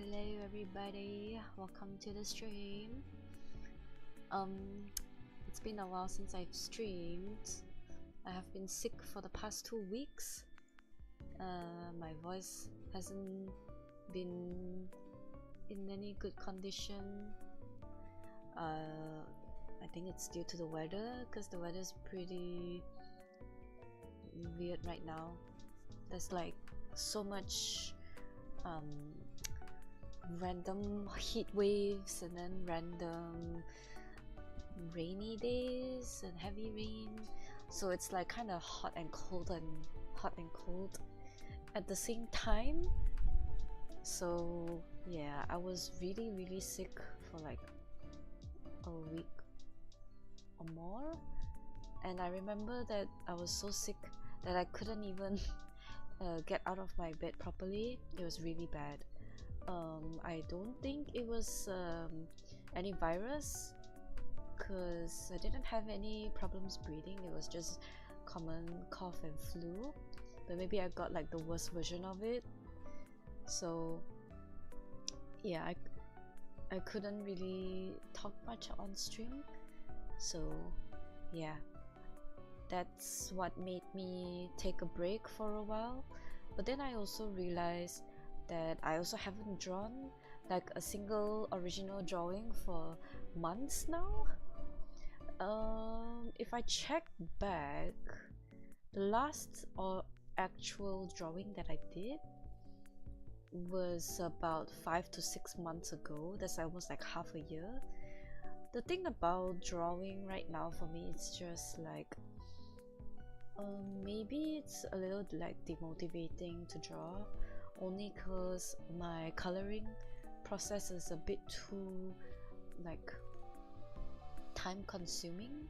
Hello everybody, welcome to the stream. It's been a while since I've streamed. I have been sick for the past 2 weeks. My voice hasn't been in any good condition. I think it's due to the weather, because the weather is pretty weird right now. There's like so much random heat waves and then random rainy days and heavy rain, so it's like kind of hot and cold at the same time. So yeah, I was really sick for like a week or more, and I remember that I was so sick that I couldn't even get out of my bed properly. It was really bad. I don't think it was any virus, because I didn't have any problems breathing. It was just common cough and flu, but maybe I got like the worst version of it. So yeah, I couldn't really talk much on stream. So yeah, that's what made me take a break for a while. But then I also realized that I also haven't drawn like a single original drawing for months now. If I check back, the last actual drawing that I did was about 5 to 6 months ago. That's almost like half a year. The thing about drawing right now for me, it's just like maybe it's a little like demotivating to draw, only because my coloring process is a bit too like time consuming,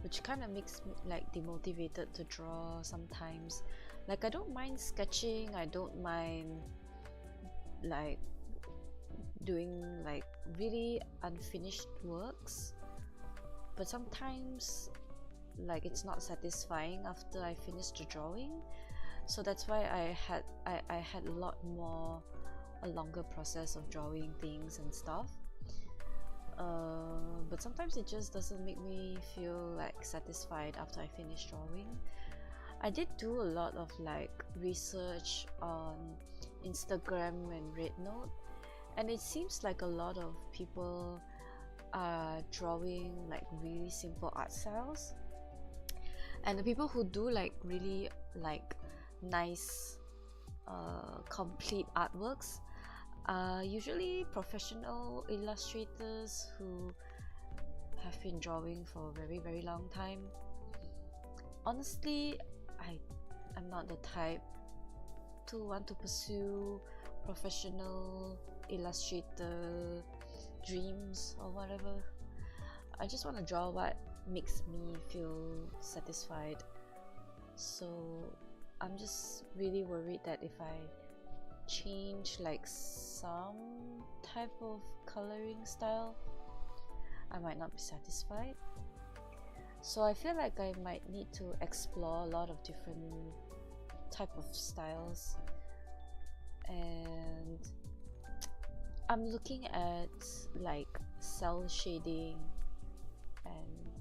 which kind of makes me like demotivated to draw sometimes. Like I don't mind sketching, I don't mind like doing like really unfinished works, but sometimes like it's not satisfying after I finished the drawing. So that's why I had a longer process of drawing things and stuff. But sometimes it just doesn't make me feel like satisfied after I finish drawing. I did do a lot of like research on Instagram and Rednote, and it seems like a lot of people are drawing like really simple art styles, and the people who do like really like nice complete artworks are usually professional illustrators who have been drawing for a very long time. Honestly, I'm not the type to want to pursue professional illustrator dreams or whatever. I just want to draw what makes me feel satisfied. So I'm just really worried that if I change like some type of coloring style, I might not be satisfied. So I feel like I might need to explore a lot of different type of styles, and I'm looking at like cell shading and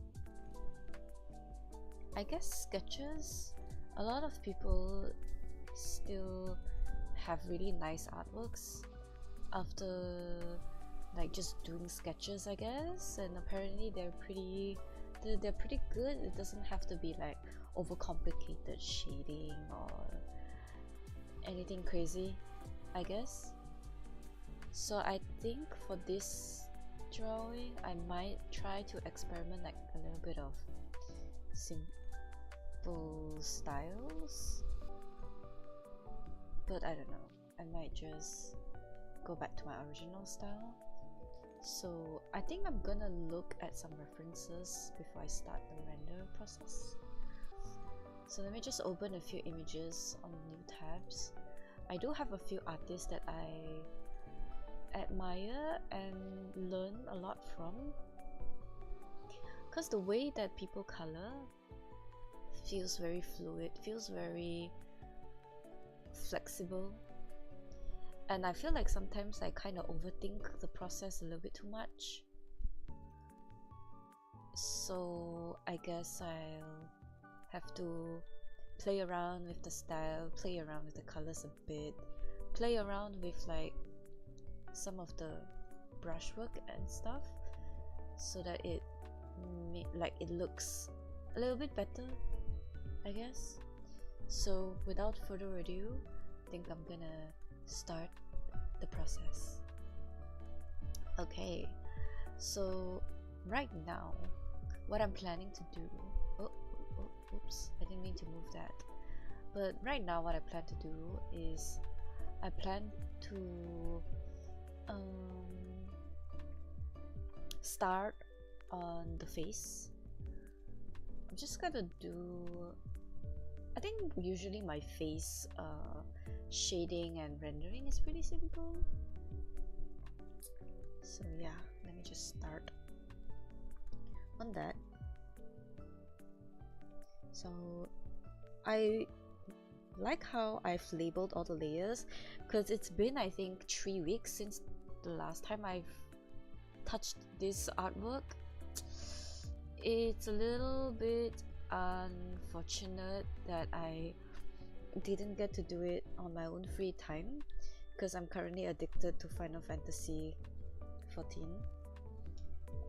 I guess sketches. A lot of people still have really nice artworks after like just doing sketches, I guess, and apparently they're pretty good. It doesn't have to be like overcomplicated shading or anything crazy, I guess. So I think for this drawing I might try to experiment like a little bit of simple styles, but I don't know, I might just go back to my original style. So I think I'm gonna look at some references before I start the render process. So let me just open a few images on new tabs. I do have a few artists that I admire and learn a lot from, because the way that people color feels very fluid, feels very flexible, and I feel like sometimes I kind of overthink the process a little bit too much. So I guess I'll have to play around with the style, play around with the colors a bit, play around with like some of the brushwork and stuff, so that it looks a little bit better, I guess. So without further ado, I think I'm gonna start the process. Okay, so right now what I'm planning to do, oops, I didn't mean to move that. But right now what I plan to do is I plan to start on the face. I'm just gonna do, I think usually my face shading and rendering is pretty simple. So yeah, let me just start on that. So I like how I've labeled all the layers, because it's been, I think, 3 weeks since the last time I've touched this artwork. It's a little bit unfortunate that I didn't get to do it on my own free time, because I'm currently addicted to Final Fantasy 14,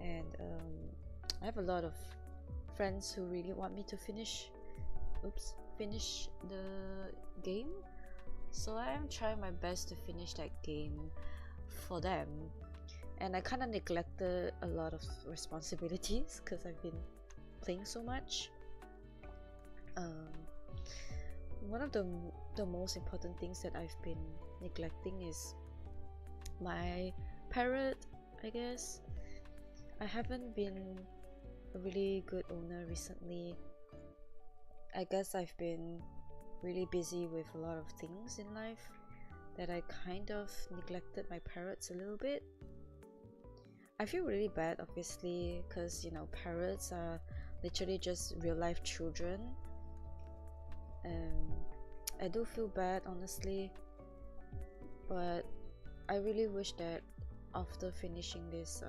and I have a lot of friends who really want me to finish the game, so I am trying my best to finish that game for them. And I kind of neglected a lot of responsibilities because I've been playing so much. One of the most important things that I've been neglecting is my parrot, I guess. I haven't been a really good owner recently. I guess I've been really busy with a lot of things in life that I kind of neglected my parrots a little bit. I feel really bad, obviously, because, you know, parrots are literally just real life children. I do feel bad, honestly, but I really wish that after finishing this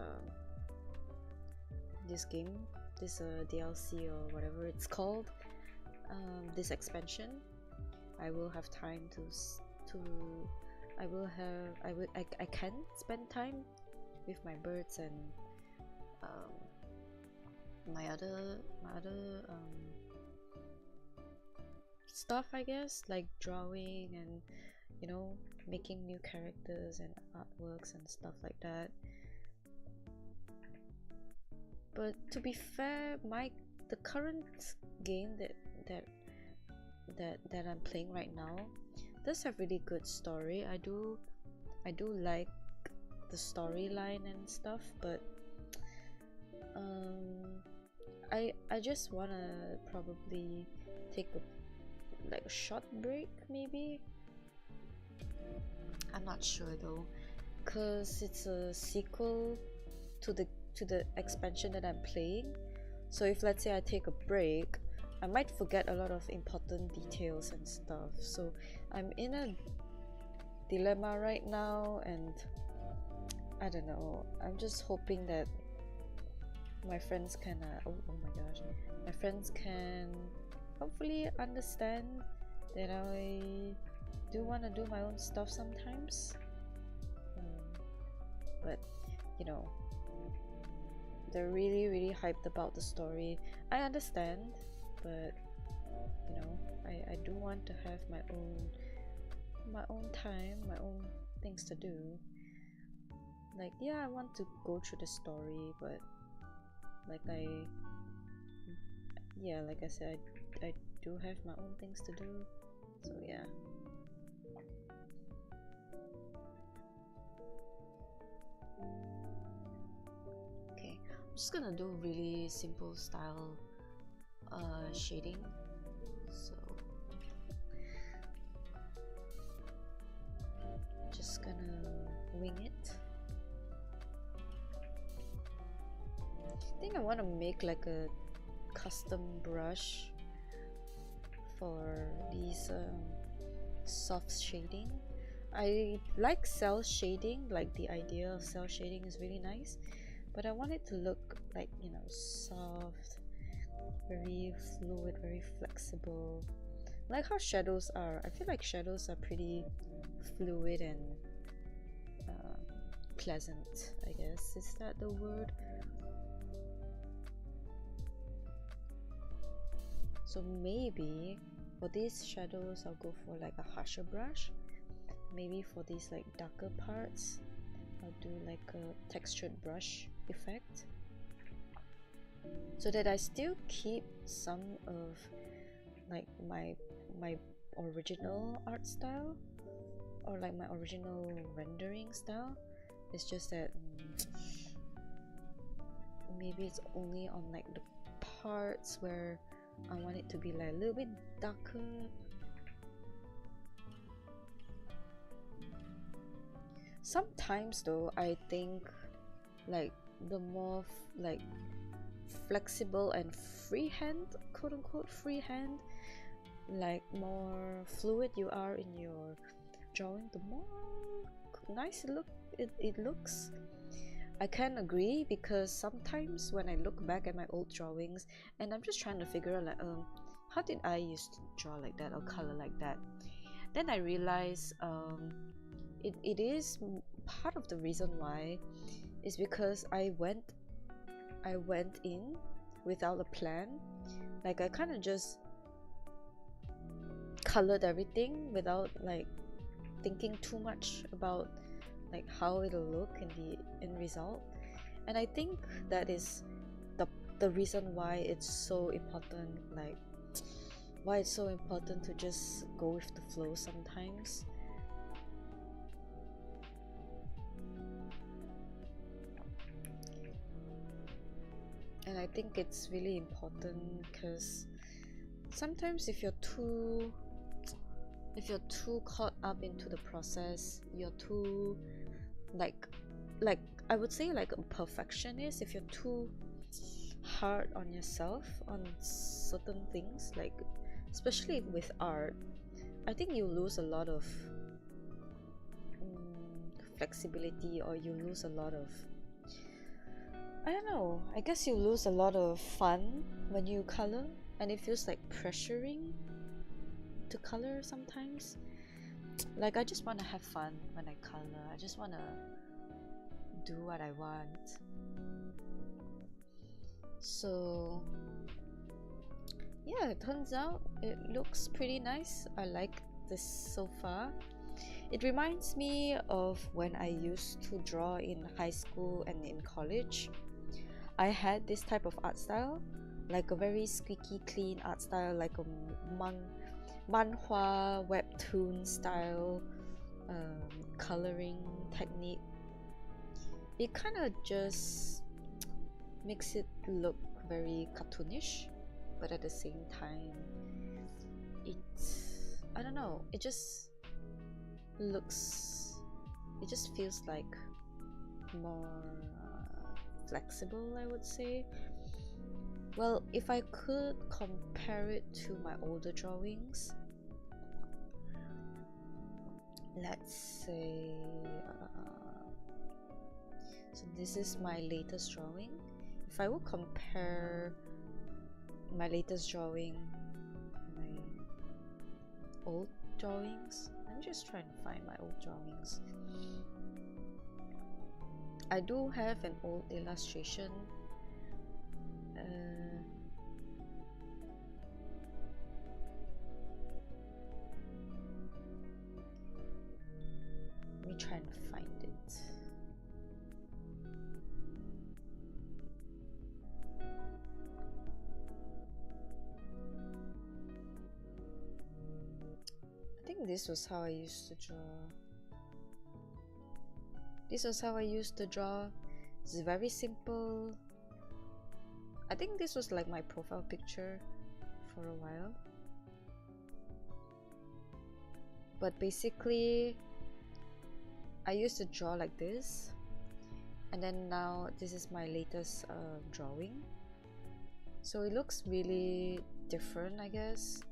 game, this DLC or whatever it's called, this expansion, I will have time I can spend time with my birds and my other stuff, I guess, like drawing and, you know, making new characters and artworks and stuff like that. But to be fair, the current game that I'm playing right now does have really good story. I do like the storyline and stuff, but I just wanna probably take a short break, maybe. I'm not sure though, cause it's a sequel to the expansion that I'm playing. So if, let's say, I take a break, I might forget a lot of important details and stuff. So I'm in a dilemma right now, and I don't know. I'm just hoping that my friends can oh my gosh, my friends can hopefully understand that I do want to do my own stuff sometimes. But you know, they're really hyped about the story. I understand, but you know, I do want to have my own time, my own things to do. Like, yeah, I want to go through the story, but like I said, I do have my own things to do. So yeah. Okay, I'm just gonna do really simple style shading. So just gonna wing it. I think I want to make like a custom brush for these soft shading. I like cell shading, like the idea of cell shading is really nice, but I want it to look like, you know, soft, very fluid, very flexible, like how shadows are. I feel like shadows are pretty fluid and pleasant, I guess. Is that the word? So maybe for these shadows I'll go for like a harsher brush. Maybe for these like darker parts I'll do like a textured brush effect, so that I still keep some of like my original art style, or like my original rendering style. It's just that maybe it's only on like the parts where I want it to be like a little bit darker. Sometimes though, I think like the more like flexible and freehand, quote unquote freehand, like more fluid you are in your drawing, the more nice it looks. I can agree, because sometimes when I look back at my old drawings and I'm just trying to figure out like how did I used to draw like that or color like that, then I realize it is part of the reason why is because I went in without a plan. Like I kind of just colored everything without like thinking too much about like how it'll look in the end result. And I think that is the reason why it's so important, like why it's so important to just go with the flow sometimes. And I think it's really important because sometimes if you're too caught up into the process, you're too like I would say like a perfectionist. If you're too hard on yourself on certain things, like especially with art, I think you lose a lot of flexibility, or you lose a lot of, I don't know, I guess you lose a lot of fun when you color, and it feels like pressuring to color sometimes. Like I just want to have fun when I color. I just want to do what I want. So yeah, it turns out it looks pretty nice. I like this so far. It reminds me of when I used to draw in high school and in college. I had this type of art style, like a very squeaky clean art style, like a manhwa webtoon style coloring technique. It kind of just makes it look very cartoonish, but at the same time I don't know, it just feels like more flexible, I would say. Well, if I could compare it to my older drawings, let's say so this is my latest drawing. If I would compare my latest drawing, my old drawings, let me just try and find my old drawings. I do have an old illustration. Let me try and find it. I think this was how I used to draw. This was how I used to draw. It's very simple. I think this was like my profile picture for a while. But basically, I used to draw like this, and then now this is my latest drawing. So it looks really different, I guess.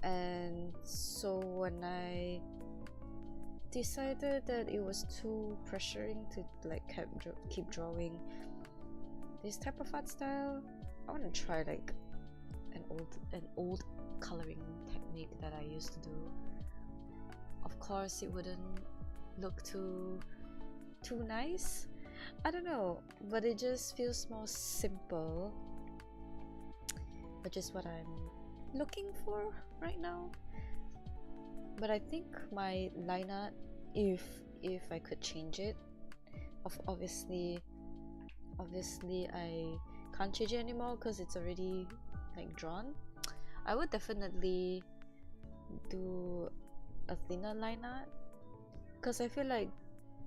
And so when I decided that it was too pressuring to like keep drawing this type of art style. I want to try like an old coloring technique that I used to do. Of course, it wouldn't look too nice. I don't know, but it just feels more simple, which is what I'm looking for right now. But I think my line art, if I could change it, obviously I can't change it anymore because it's already like drawn. I would definitely do a thinner line art, because I feel like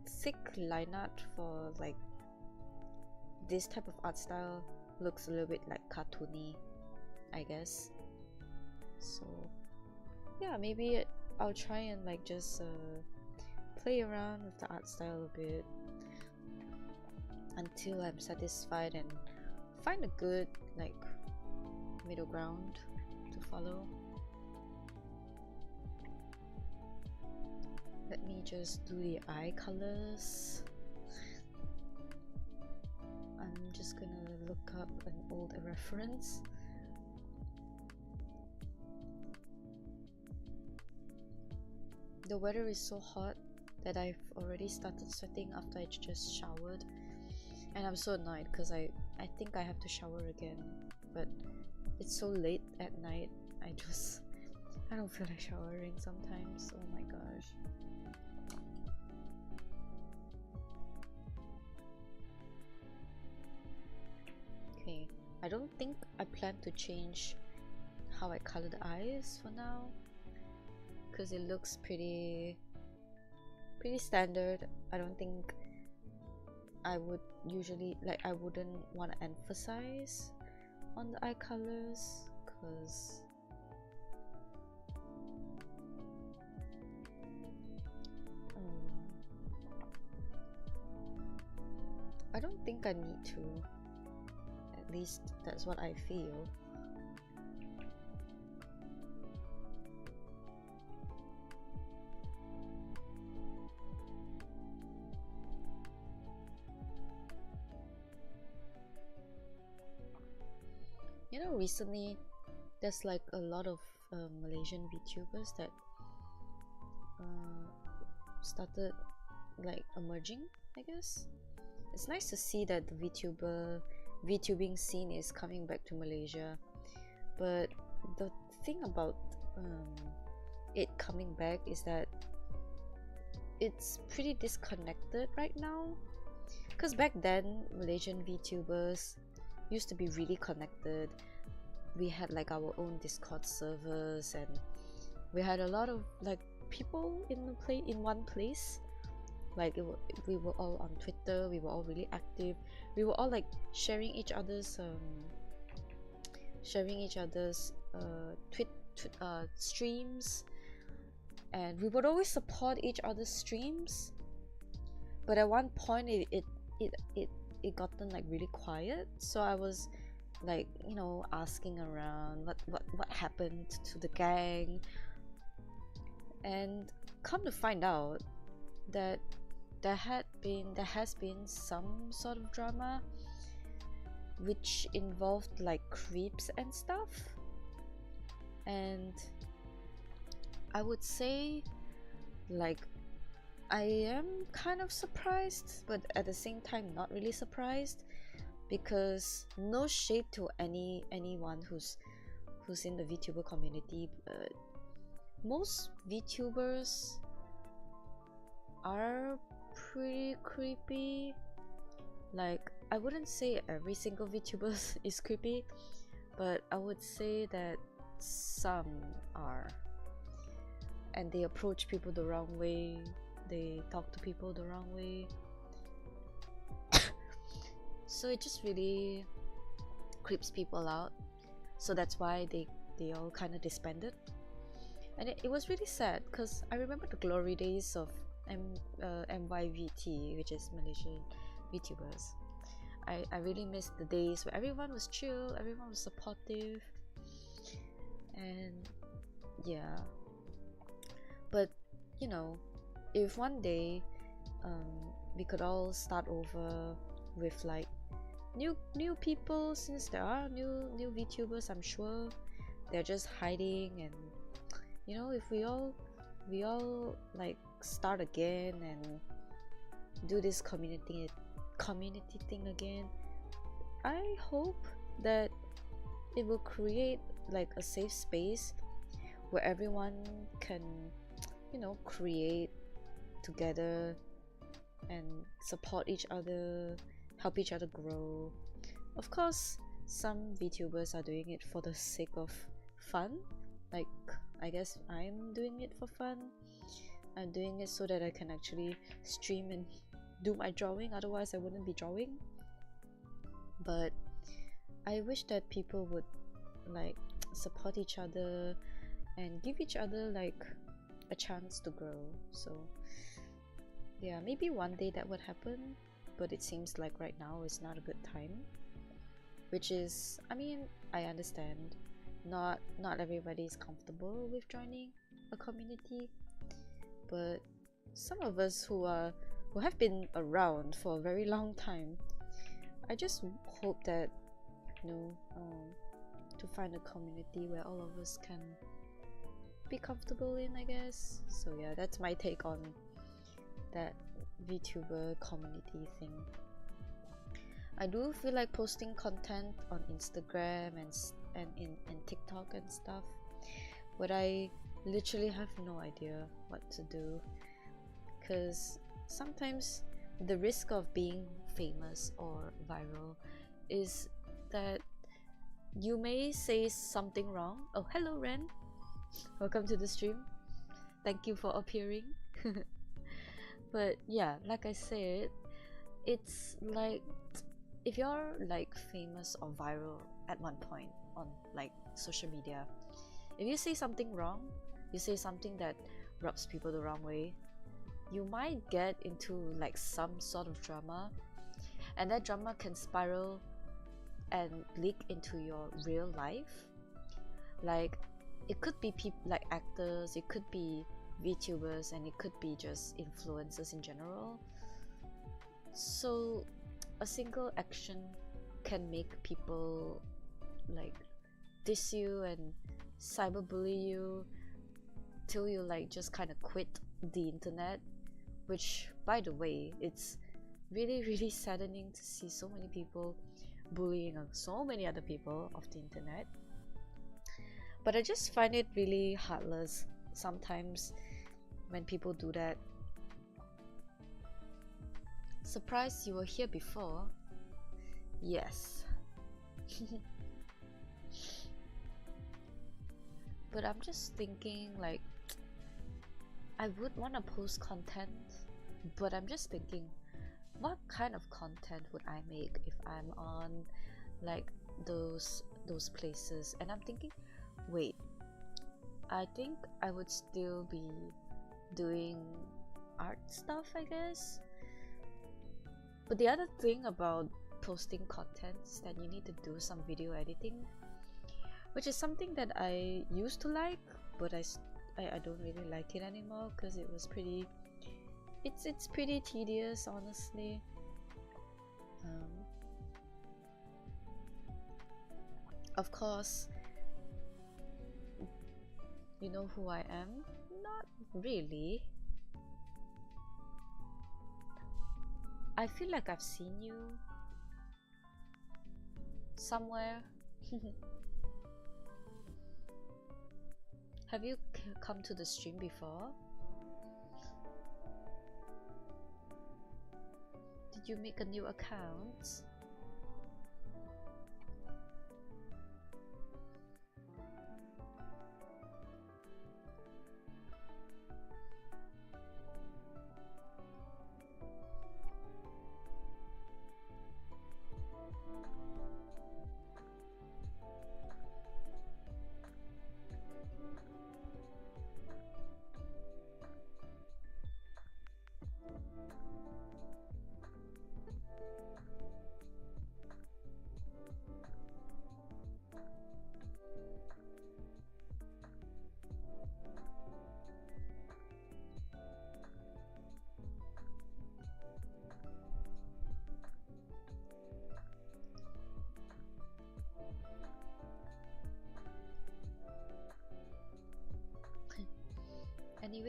thick line art for like this type of art style looks a little bit like cartoony, I guess. So yeah, maybe I'll try and like just play around with the art style a bit until I'm satisfied and find a good like middle ground to follow. Let me just do the eye colors. I'm just gonna look up an old reference. The weather is so hot that I've already started sweating after I just showered, and I'm so annoyed because I think I have to shower again, but it's so late at night. I don't feel like showering sometimes. Oh my gosh. Okay, I don't think I plan to change how I color the eyes for now, because it looks pretty standard. I don't think I would usually like, I wouldn't want to emphasize on the eye colors, because I don't think I need to. At least that's what I feel. You know, recently there's like a lot of Malaysian Vtubers that started like emerging, I guess. It's nice to see that the VTubing scene is coming back to Malaysia, but the thing about it coming back is that it's pretty disconnected right now, because back then Malaysian VTubers used to be really connected. We had like our own Discord servers, and we had a lot of like people in one place. Like we were all on Twitter, we were all really active, we were all like sharing each other's streams, and we would always support each other's streams. But at one point it gotten like really quiet, so I was like, you know, asking around what happened to the gang, and come to find out that there has been some sort of drama which involved like creeps and stuff. And I would say like I am kind of surprised, but at the same time not really surprised, because no shade to anyone who's in the VTuber community, but most VTubers are pretty creepy. Like, I wouldn't say every single VTuber is creepy, but I would say that some are, and they approach people the wrong way, they talk to people the wrong way. So it just really creeps people out. So that's why they all kind of disbanded, and it was really sad, because I remember the glory days of MYVT, which is Malaysian VTubers. I really miss the days where everyone was chill, everyone was supportive, and yeah. But you know, if one day we could all start over with like new people, since there are new VTubers, I'm sure they're just hiding, and you know, if we all like start again and do this community thing again, I hope that it will create like a safe space where everyone can, you know, create together and support each other, help each other grow. Of course, some VTubers are doing it for the sake of fun. Like, I guess I'm doing it for fun. I'm doing it so that I can actually stream and do my drawing, otherwise I wouldn't be drawing. But I wish that people would like support each other and give each other like a chance to grow. So yeah, maybe one day that would happen, but it seems like right now is not a good time, which is, I mean, I understand not everybody is comfortable with joining a community, but some of us who have been around for a very long time, I just hope that, you know, to find a community where all of us can be comfortable in, I guess. So yeah, that's my take on that VTuber community thing. I do feel like posting content on Instagram and TikTok and stuff, but I literally have no idea what to do, because sometimes the risk of being famous or viral is that you may say something wrong. Oh, hello Ren, welcome to the stream, thank you for appearing. But yeah, like I said, it's like if you're like famous or viral at one point on like social media, if you say something wrong, you say something that rubs people the wrong way, you might get into like some sort of drama, and that drama can spiral and leak into your real life. Like, it could be people like actors, it could be VTubers, and it could be just influencers in general. So a single action can make people like diss you and cyberbully you till you like just kind of quit the internet, which, by the way, it's really saddening to see so many people bullying so many other people off the internet. But I just find it really heartless sometimes when people do that. Surprised you were here before? Yes. But I'm just thinking, like, I would want to post content, but I'm just thinking, what kind of content would I make if I'm on like those places? And I'm thinking, wait, I think I would still be doing art stuff, I guess. But the other thing about posting content is that you need to do some video editing, which is something that I used to like, but I don't really like it anymore because it was pretty, it's pretty tedious, honestly. Of course, you know who I am? Not really. I feel like I've seen you somewhere. Have you come to the stream before? Did you make a new account?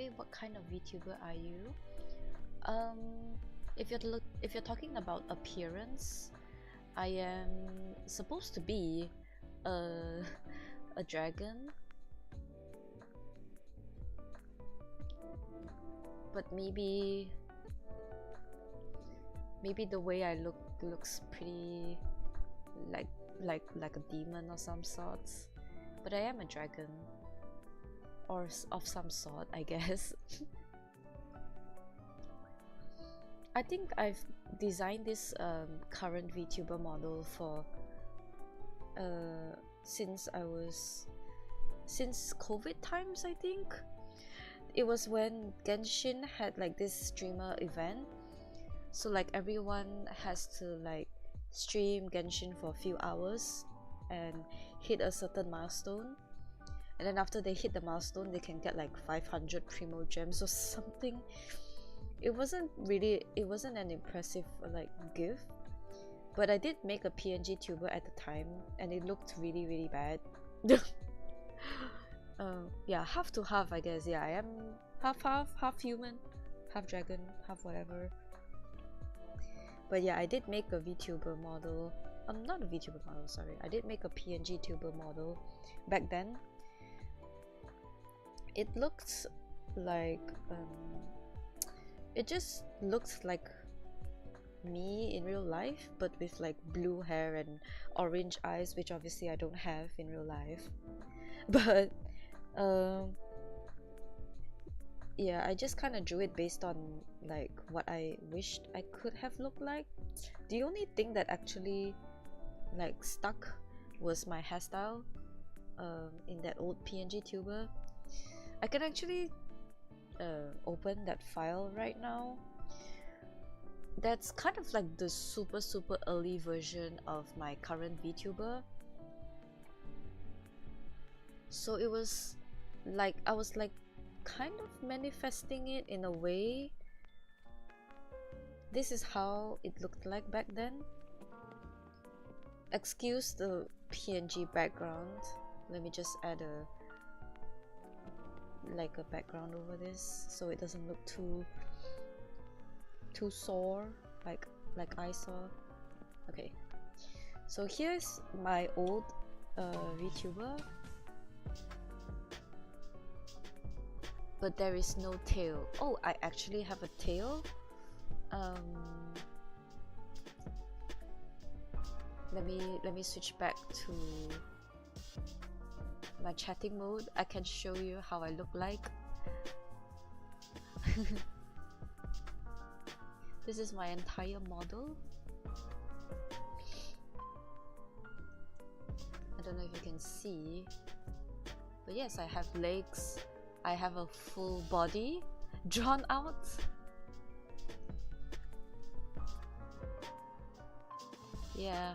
say what kind of VTuber are you? If you're talking about appearance, I am supposed to be a dragon, but maybe the way I looks pretty like a demon or some sorts. But I am a dragon, or of some sort, I guess. I think I've designed this current VTuber model for since COVID times. I think it was when Genshin had like this streamer event, so like everyone has to like stream Genshin for a few hours and hit a certain milestone, and then after they hit the milestone they can get like 500 primo gems or something. It wasn't an impressive like gift, but I did make a PNGtuber at the time and it looked really bad. Yeah, half to half, I guess. Yeah, I am half human, half dragon, half whatever. But yeah, I did make a VTuber model. Not a VTuber model, sorry. I did make a PNGtuber model back then. It looked like it just looked like me in real life, but with like blue hair and orange eyes, which obviously I don't have in real life. But yeah, I just kind of drew it based on like what I wished I could have looked like. The only thing that actually like stuck was my hairstyle in that old PNGtuber. I can actually open that file right now. That's kind of like the super early version of my current VTuber. So it was like I was like kind of manifesting it in a way. This is how it looked like back then. Excuse the PNG background. Let me just add a background over this so it doesn't look too sore like I saw. Okay, so here's my old VTuber, but there is no tail. Oh, I actually have a tail. Let me switch back to my chatting mode. I can show you how I look like. This is my entire model. I don't know if you can see, but yes, I have legs. I have a full body drawn out. Yeah,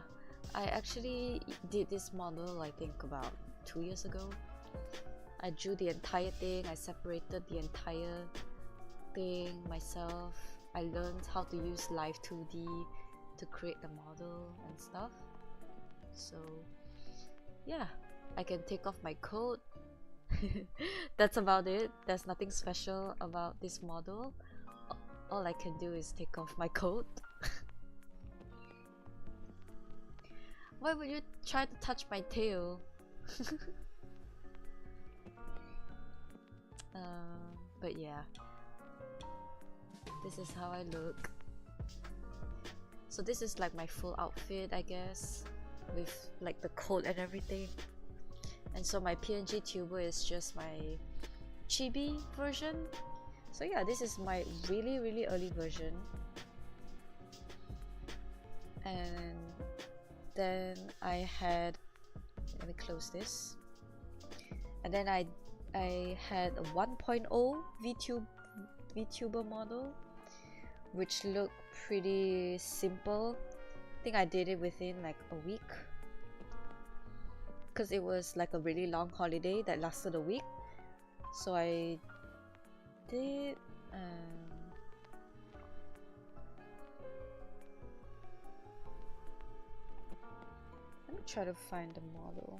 I actually did this model I think about 2 years ago. I drew the entire thing. I separated the entire thing myself. I learned how to use Live 2D to create the model and stuff. So yeah, I can take off my coat. That's about it. There's nothing special about this model. All I can do is take off my coat. Why would you try to touch my tail? But yeah, this is how I look. So this is like my full outfit, I guess, with like the coat and everything. And so my PNGtuber is just my chibi version. So yeah, this is my really early version. And then I had, let me close this. And then I had a 1.0 VTuber model, which looked pretty simple. I think I did it within like a week, because it was like a really long holiday that lasted a week. So I did let me try to find the model.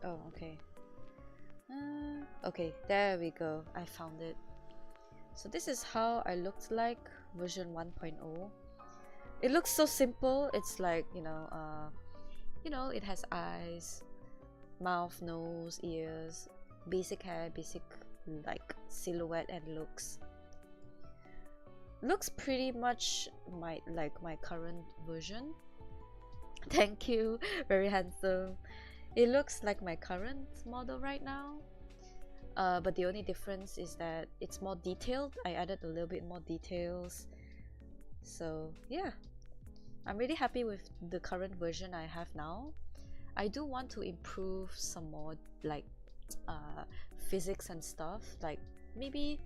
Oh, okay. Okay, there we go. I found it. So this is how I looked like version 1.0. It looks so simple. It's like, you know, it has eyes, mouth, nose, ears, basic hair, basic like silhouette and looks. Looks pretty much my current version. Thank you, very handsome. It looks like my current model right now. But the only difference is that it's more detailed. I added a little bit more details. So yeah, I'm really happy with the current version I have now. I do want to improve some more like physics and stuff, like maybe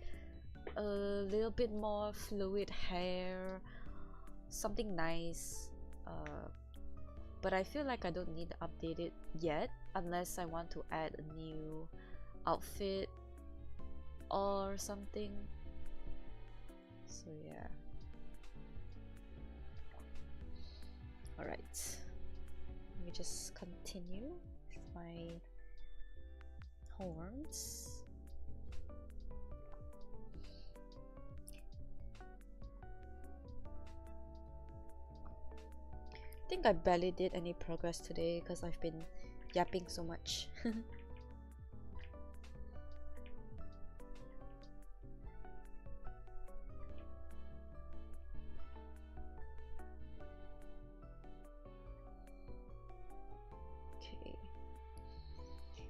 a little bit more fluid hair, something nice. But I feel like I don't need to update it yet unless I want to add a new outfit or something. So yeah. Alright, let me just continue with my horns. I think I barely did any progress today because I've been yapping so much. Okay.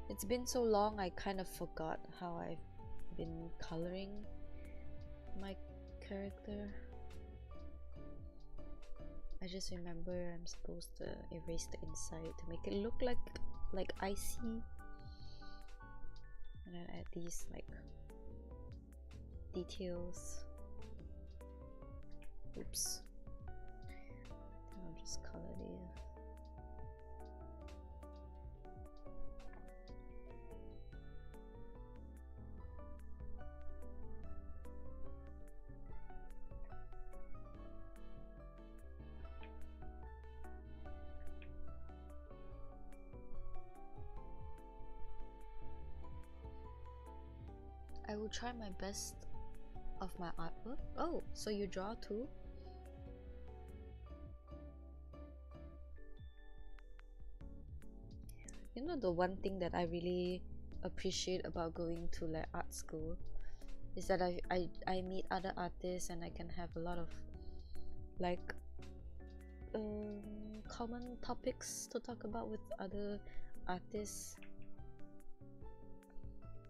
It's been so long, I kind of forgot how I've been coloring my character. I just remember I'm supposed to erase the inside to make it look like icy, and then add these like details. Oops. I'll just color these. I will try my best of my artwork. Oh, so you draw too? You know, the one thing that I really appreciate about going to like art school is that I meet other artists and I can have a lot of like common topics to talk about with other artists.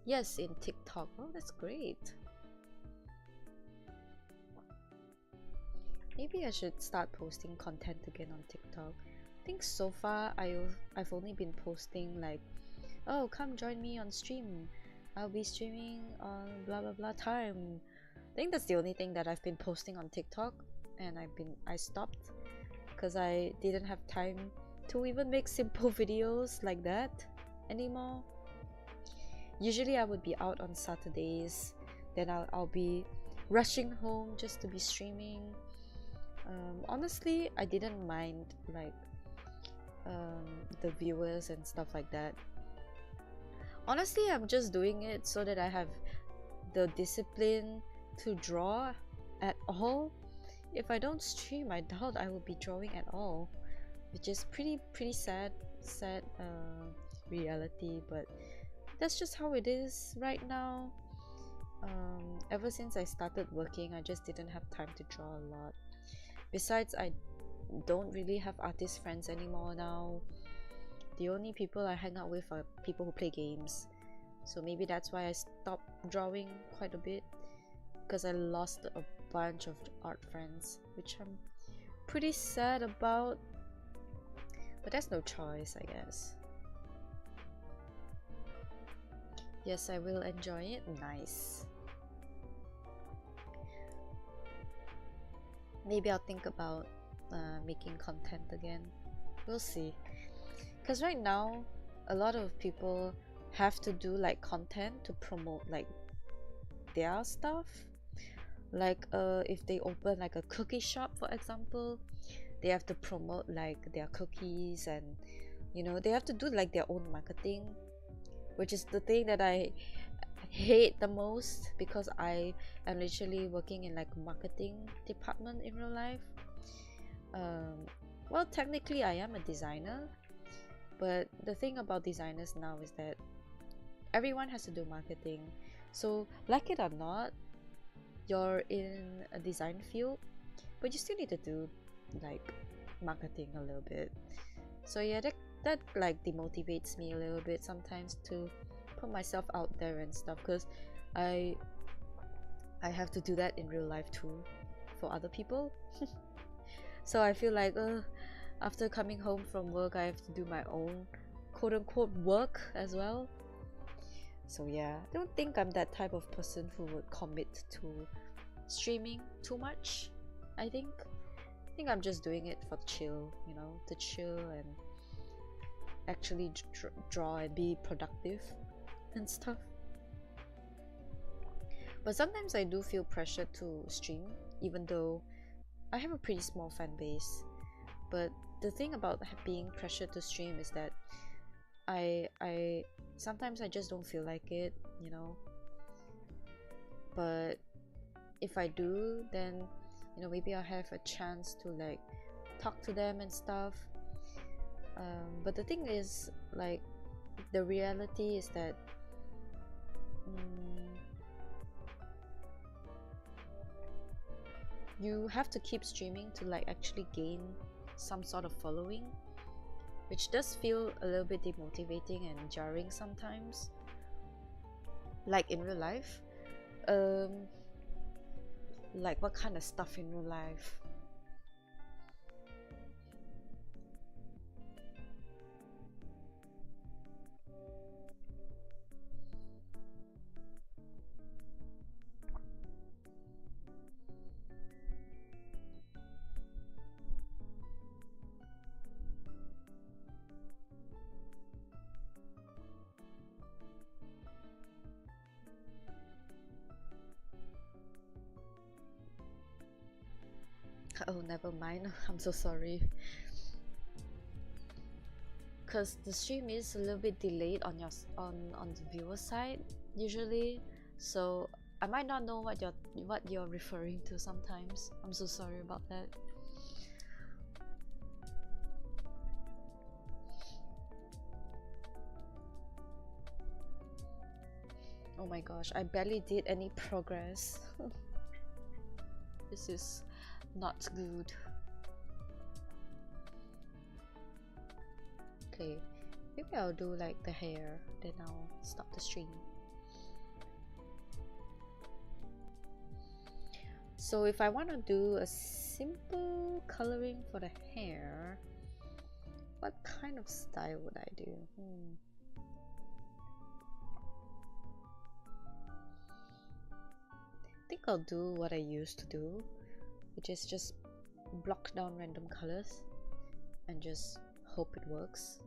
Yes, in TikTok. Oh, that's great. Maybe I should start posting content again on TikTok. I think so far I've only been posting like, oh, come join me on stream. I'll be streaming on blah blah blah time. I think that's the only thing that I've been posting on TikTok, and I stopped because I didn't have time to even make simple videos like that anymore. Usually I would be out on Saturdays, then I'll be rushing home just to be streaming. Honestly, I didn't mind like the viewers and stuff like that. Honestly, I'm just doing it so that I have the discipline to draw at all. If I don't stream, I doubt I will be drawing at all, which is pretty sad reality, but that's just how it is right now. Ever since I started working, I just didn't have time to draw a lot. Besides, I don't really have artist friends anymore now. The only people I hang out with are people who play games. So maybe that's why I stopped drawing quite a bit, because I lost a bunch of art friends, which I'm pretty sad about. But that's no choice, I guess. Yes, I will enjoy it. Nice. Maybe I'll think about making content again. We'll see. Because right now, a lot of people have to do like content to promote like their stuff. Like if they open like a cookie shop, for example, they have to promote like their cookies and You know, they have to do like their own marketing, which is the thing that I hate the most, because I am literally working in like marketing department in real life. Well, technically I am a designer, but the thing about designers now is that everyone has to do marketing. So like it or not, you're in a design field, but you still need to do like marketing a little bit. So yeah, that like demotivates me a little bit sometimes to put myself out there and stuff, because I have to do that in real life too for other people. So I feel like after coming home from work, I have to do my own quote-unquote work as well. So yeah, I don't think I'm that type of person who would commit to streaming too much. I think I'm just doing it for chill, you know, to chill and actually draw and be productive and stuff. But sometimes I do feel pressure to stream, even though I have a pretty small fan base. But the thing about being pressured to stream is that I sometimes I just don't feel like it, you know. But if I do, then you know, maybe I'll have a chance to like talk to them and stuff. But the thing is, like, the reality is that you have to keep streaming to like actually gain some sort of following, which does feel a little bit demotivating and jarring sometimes, like in real life. Like what kind of stuff in real life? Oh, never mind. I'm so sorry. Because the stream is a little bit delayed on your on the viewer side usually, so I might not know what you're referring to sometimes. I'm so sorry about that. Oh my gosh, I barely did any progress. This is not good. Okay, maybe I'll do like the hair, then I'll stop the stream. So if I want to do a simple coloring for the hair, what kind of style would I do? I think I'll do what I used to do, which is just block down random colors and just hope it works.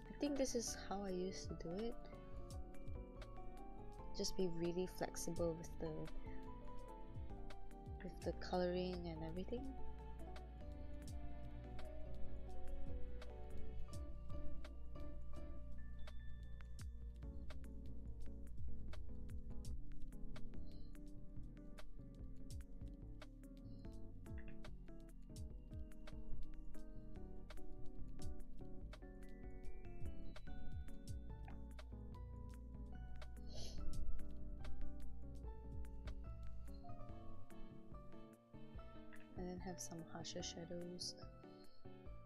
I think this is how I used to do it. Just be really flexible with the coloring and everything. And then have some harsher shadows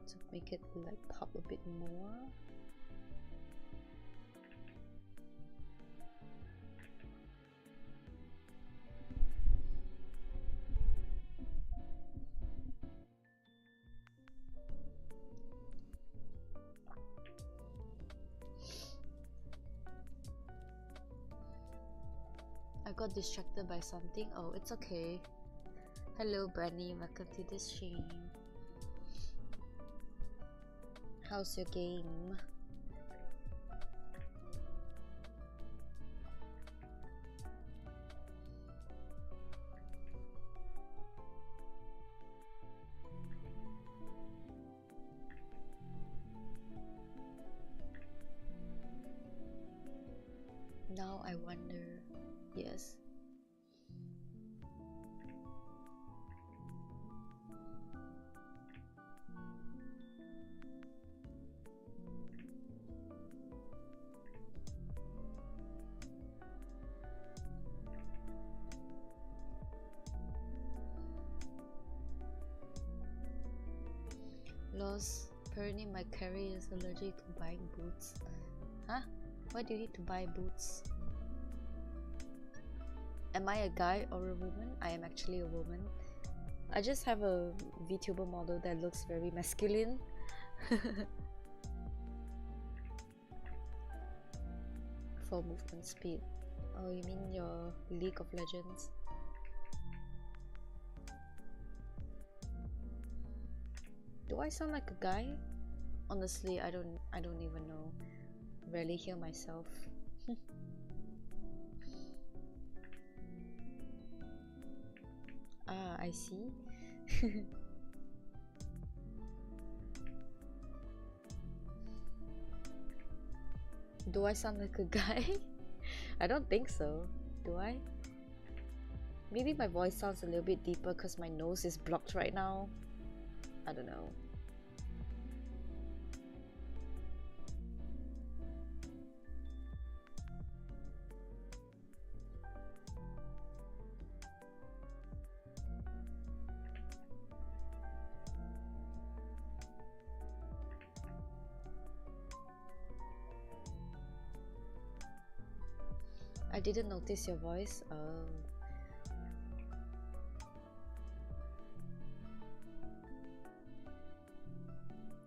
to make it like pop a bit more. I got distracted by something. Oh, it's okay. Hello Brandy, welcome to the stream. How's your game? Now I wonder, yes. Lost. Apparently my carrier is allergic to buying boots. Huh? Why do you need to buy boots? Am I a guy or a woman? I am actually a woman. I just have a Vtuber model that looks very masculine. For movement speed. Oh, you mean your League of Legends? Do I sound like a guy? Honestly, I don't even know. Rarely hear myself. Ah, I see. Do I sound like a guy? I don't think so. Do I? Maybe my voice sounds a little bit deeper because my nose is blocked right now. I don't know. I didn't notice your voice.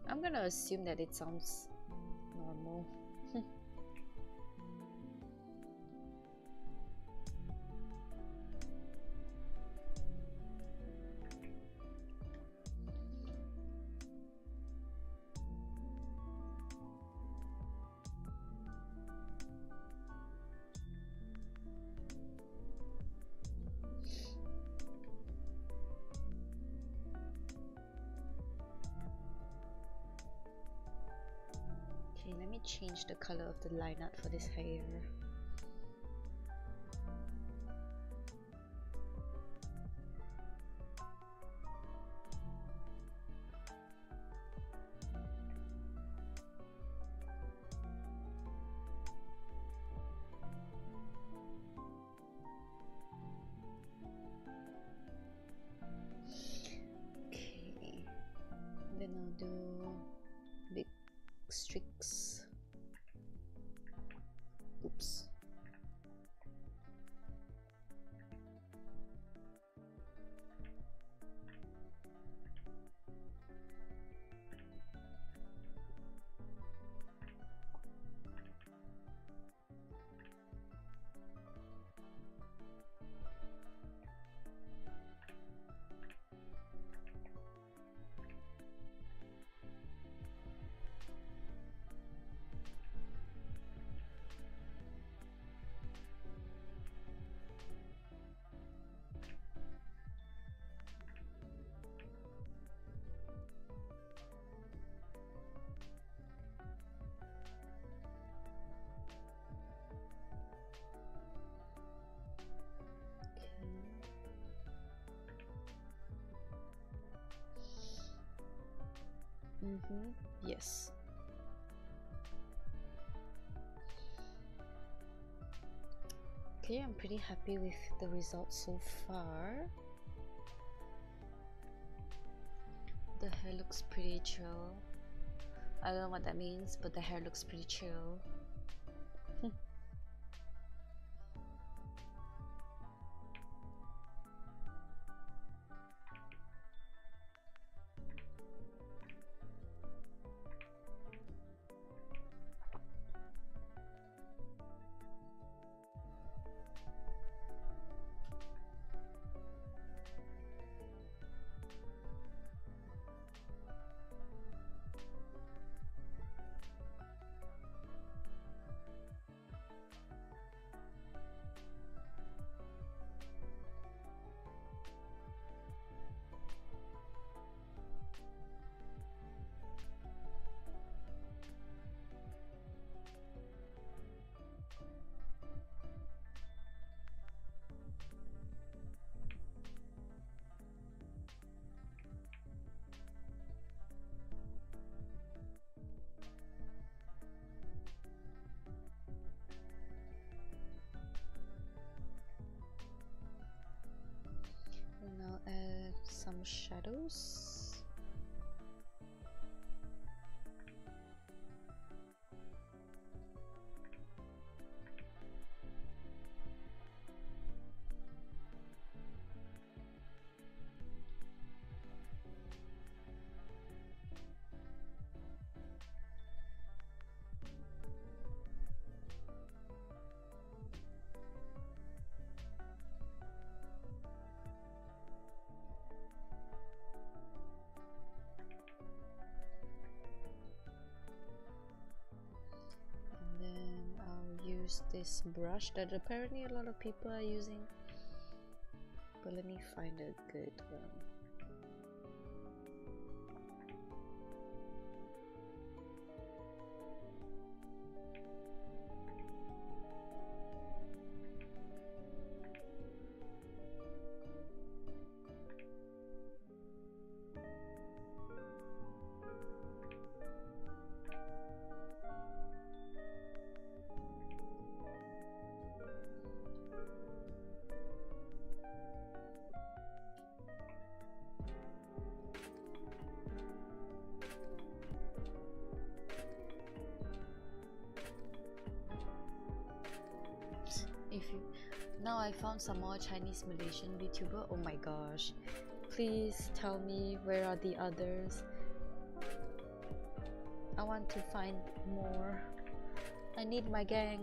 I'm gonna assume that it sounds normal. Let me change the color of the line art for this hair. Okay, then I'll do big streaks. Oops. Yes. Okay, I'm pretty happy with the results so far. The hair looks pretty chill. I don't know what that means, but the hair looks pretty chill. shadows. This brush that apparently a lot of people are using, but let me find a good one. Now I found some more Chinese Malaysian VTuber. Oh my gosh, please tell me where are the others. I want to find more. I need my gang.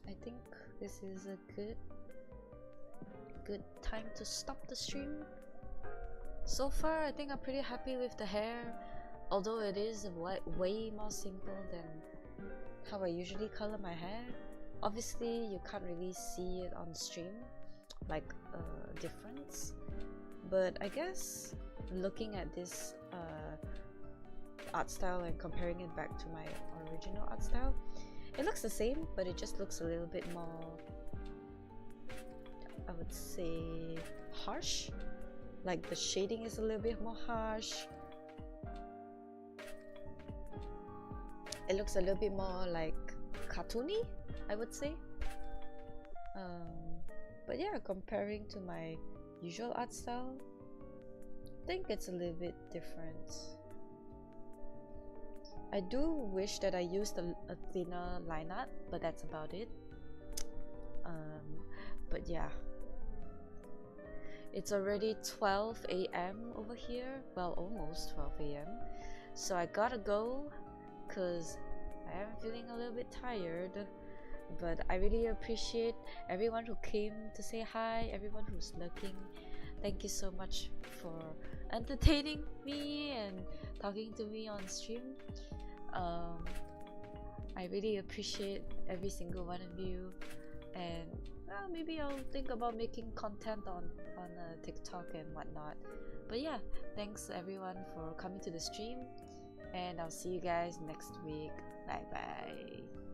I think this is a good time to stop the stream. So far I think I'm pretty happy with the hair, although it is way more simple than how I usually color my hair. Obviously you can't really see it on stream, like a difference, but I guess looking at this art style and comparing it back to my original art style, it looks the same, but it just looks a little bit more, I would say, harsh. Like the shading is a little bit more harsh. It looks a little bit more like cartoony, I would say. But yeah, comparing to my usual art style, I think it's a little bit different. I do wish that I used a thinner line art, but that's about it. But yeah, it's already 12 AM over here. Well, almost 12 AM. So I gotta go because I am feeling a little bit tired. But I really appreciate everyone who came to say hi, everyone who's lurking. Thank you so much for entertaining me and talking to me on stream. I really appreciate every single one of you, and well, maybe I'll think about making content on TikTok and whatnot. But yeah, thanks everyone for coming to the stream, and I'll see you guys next week. Bye bye.